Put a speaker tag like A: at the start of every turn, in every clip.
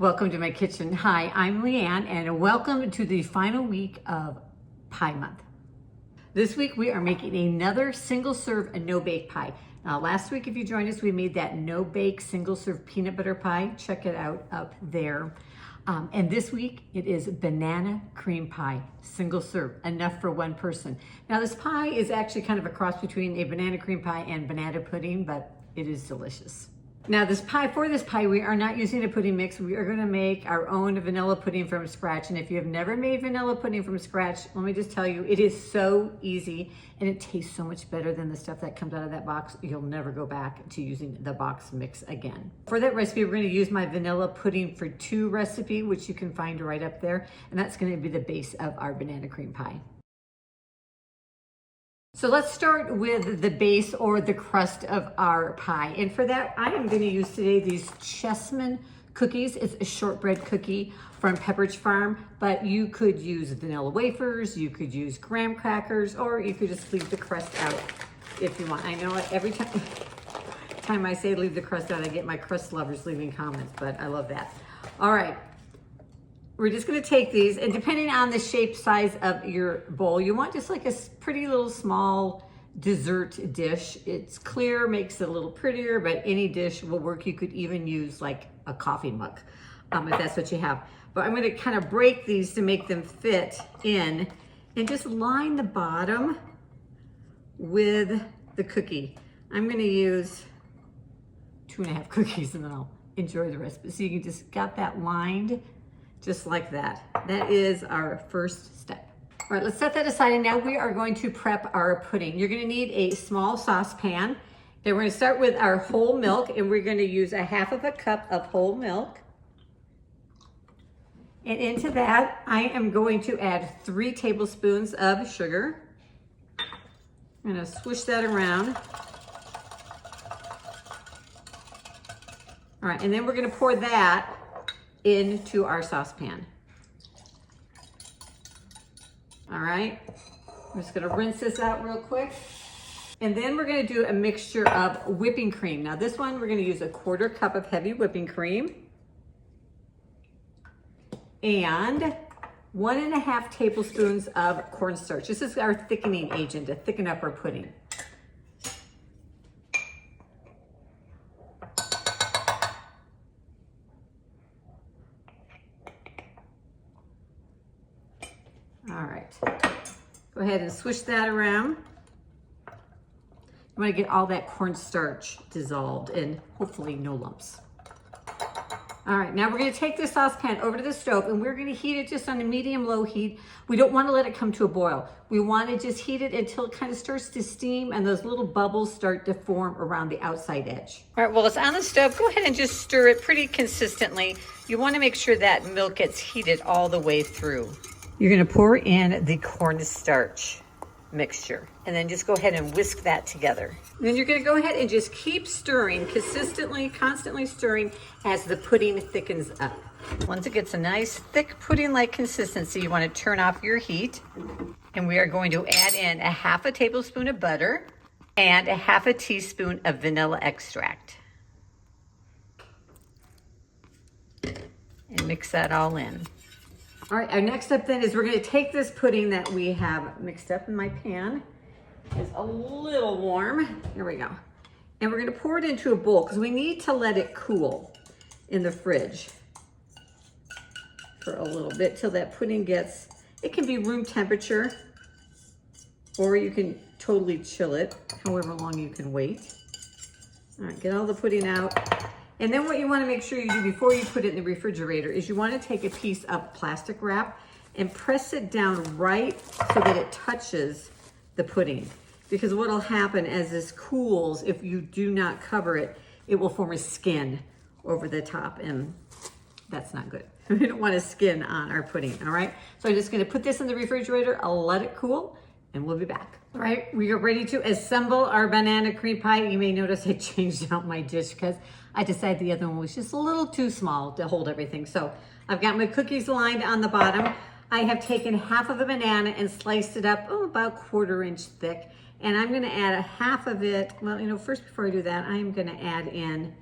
A: Welcome to my kitchen. Hi, I'm Leanne and welcome to the final week of Pie Month. This week we are making another single serve and no bake pie. Now last week if you joined us we made that no bake single serve peanut butter pie. Check it out up there. And this week it is banana cream pie, single serve, enough for one person. Now this pie is actually kind of a cross between a banana cream pie and banana pudding, but it is delicious. Now for this pie, we are not using a pudding mix. We are gonna make our own vanilla pudding from scratch. And if you have never made vanilla pudding from scratch, let me just tell you, it is so easy and it tastes so much better than the stuff that comes out of that box. You'll never go back to using the box mix again. For that recipe, we're gonna use my vanilla pudding for two recipe, which you can find right up there. And that's gonna be the base of our banana cream pie. So let's start with the base or the crust of our pie. And for that, I am gonna use today these Chessman cookies. It's a shortbread cookie from Pepperidge Farm, but you could use vanilla wafers, you could use graham crackers, or you could just leave the crust out if you want. I know every time I say leave the crust out, I get my crust lovers leaving comments, but I love that. All right. We're just gonna take these, and depending on the shape size of your bowl, you want just like a pretty little small dessert dish. It's clear, makes it a little prettier, but any dish will work. You could even use like a coffee mug, if that's what you have. But I'm gonna kind of break these to make them fit in, and just line the bottom with the cookie. I'm gonna use 2.5 cookies, and then I'll enjoy the rest. But so you can just got that lined, just like that. That is our first step. All right, let's set that aside, and now we are going to prep our pudding. You're gonna need a small saucepan. Then we're gonna start with our whole milk, and we're gonna use 1/2 cup of whole milk. And into that, I am going to add 3 tablespoons of sugar. I'm gonna swish that around. All right, and then we're gonna pour that into our saucepan. All right, I'm just gonna rinse this out real quick. And then we're gonna do a mixture of whipping cream. Now this one, we're gonna use 1/4 cup of heavy whipping cream and 1.5 tablespoons of cornstarch. This is our thickening agent to thicken up our pudding. All right, go ahead and swish that around. You want to get all that cornstarch dissolved and hopefully no lumps. All right, now we're going to take this saucepan over to the stove, and we're going to heat it just on a medium-low heat. We don't want to let it come to a boil. We want to just heat it until it kind of starts to steam and those little bubbles start to form around the outside edge. All right, well, it's on the stove. Go ahead and just stir it pretty consistently. You want to make sure that milk gets heated all the way through. You're gonna pour in the cornstarch mixture, and then just go ahead and whisk that together. And then you're gonna go ahead and just keep stirring consistently, constantly stirring as the pudding thickens up. Once it gets a nice thick pudding-like consistency, you wanna turn off your heat, and we are going to add in 1/2 tablespoon of butter and 1/2 teaspoon of vanilla extract. And mix that all in. All right, our next step then is we're gonna take this pudding that we have mixed up in my pan. It's a little warm, here we go. And we're gonna pour it into a bowl because we need to let it cool in the fridge for a little bit till that pudding gets, it can be room temperature, or you can totally chill it, however long you can wait. All right, get all the pudding out. And then what you want to make sure you do before you put it in the refrigerator is you want to take a piece of plastic wrap and press it down right so that it touches the pudding. Because what will happen as this cools, if you do not cover it, it will form a skin over the top, and that's not good. We don't want a skin on our pudding, all right? So I'm just going to put this in the refrigerator, I'll let it cool, and we'll be back. All right, we are ready to assemble our banana cream pie. You may notice I changed out my dish because I decided the other one was just a little too small to hold everything. So I've got my cookies lined on the bottom. I have taken 1/2 of a banana and sliced it up, about 1/4 inch thick. And I'm gonna add 1/2 of it. Well, you know, first before I do that, I'm gonna add in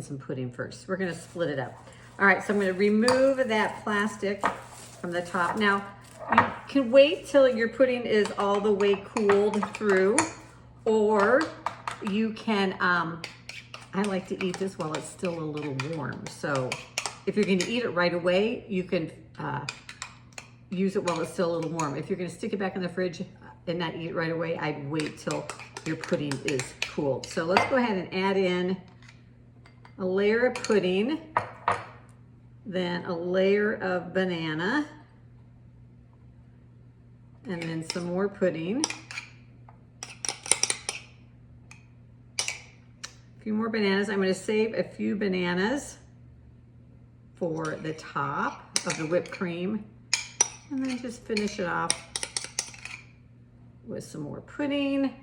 A: some pudding first. We're gonna split it up. All right, so I'm gonna remove that plastic from the top. Now, you can wait till your pudding is all the way cooled through, or you can, I like to eat this while it's still a little warm. So if you're gonna eat it right away, you can use it while it's still a little warm. If you're gonna stick it back in the fridge and not eat it right away, I'd wait till your pudding is cooled. So let's go ahead and add in a layer of pudding, then a layer of banana, and then some more pudding. A few more bananas. I'm gonna save a few bananas for the top of the whipped cream, and then just finish it off with some more pudding.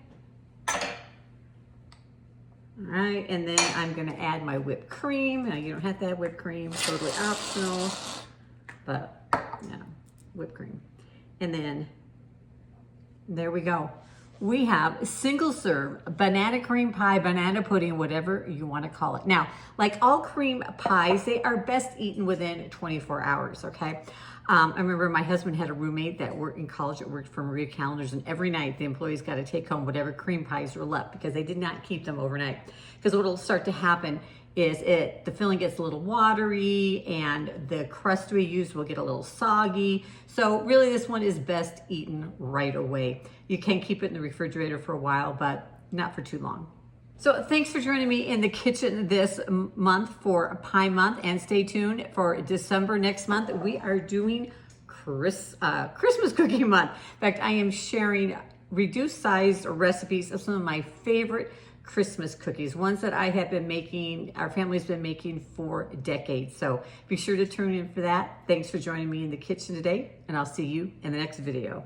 A: All right, and then I'm gonna add my whipped cream. Now you don't have to have whipped cream, totally optional, but yeah, whipped cream. And then there we go. We have single serve banana cream pie, banana pudding, whatever you want to call it. Now, like all cream pies, they are best eaten within 24 hours, okay? I remember my husband had a roommate that worked in college that worked for Maria Callender's, and every night the employees got to take home whatever cream pies were left because they did not keep them overnight. Because what will start to happen is the filling gets a little watery and the crust we use will get a little soggy. So really this one is best eaten right away. You can keep it in the refrigerator for a while, but not for too long. So thanks for joining me in the kitchen this month for Pie Month, and stay tuned for December next month. We are doing Christmas cookie month. In fact, I am sharing reduced sized recipes of some of my favorite Christmas cookies, ones that I have been making, our family's been making for decades. So be sure to tune in for that. Thanks for joining me in the kitchen today, and I'll see you in the next video.